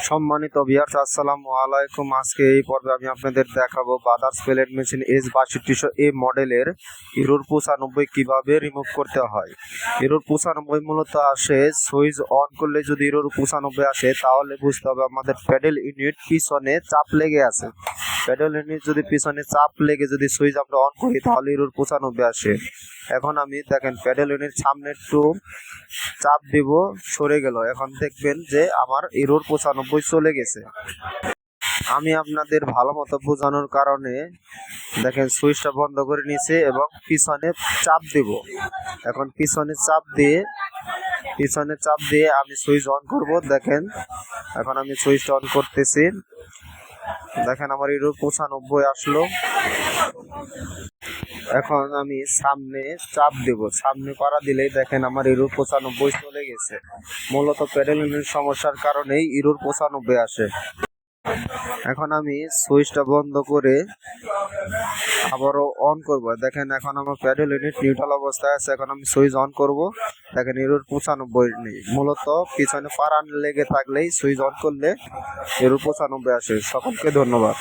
সম্মানিত ভিউয়ার্স, আসসালামু আলাইকুম। আজকে এই পর্বে আমি আপনাদের দেখাবো বাদার্স পেলেট মেশিন S6200 মডেলের এরর 95 কিভাবে রিমুভ করতে হয়। এরর 95 মূলত আসে সুইচ অন করলে যদি এরর 95 আসে তাহলে বুঝতে হবে আমাদের প্যাডেল ইউনিট পিছনে চাপ লেগে আছে। প্যাডেল ইউনিট যদি পিছনে চাপ লেগে যদি সুইচ আমরা অন করি তাহলে এরর 95 আসে। এখন আমি দেখেন প্যাডেল ইউনিট সামনে একটু চাপ দিব, সরে গেল। এখন দেখবেন যে আমার এরর 95 চলে গেছে। আমি আপনাদের ভালো মতো বোঝানোর কারণে দেখেন সুইচটা বন্ধ করে নিয়েছে এবং পিছনে চাপ দেব। এখন পিছনে চাপ দিয়ে আমি সুইচ অন করব। দেখেন এখন আমি সুইচটা অন করতেছি। দেখেন আমার এরর 95 আসলো। এখন আমি সামনে চাপ দেব, সামনে করা দিলেই দেখেন আমার এরর 95 চলে গেছে। মূলত প্যাডেল ইউনিট সমস্যার কারণেই এরর 95 আসে। এখন আমি সুইচটা বন্ধ করে আবারও অন করব। দেখেন এখন আমার প্যাডেল ইউনিট নিউট্রাল অবস্থায় আছে। এখন আমি সুইচ অন করব। দেখেন এরর 95 নেই। মূলত পিছনে পারান লেগে থাকলেই সুইচ অন করলে এরর 95 আসে। সকলকে ধন্যবাদ।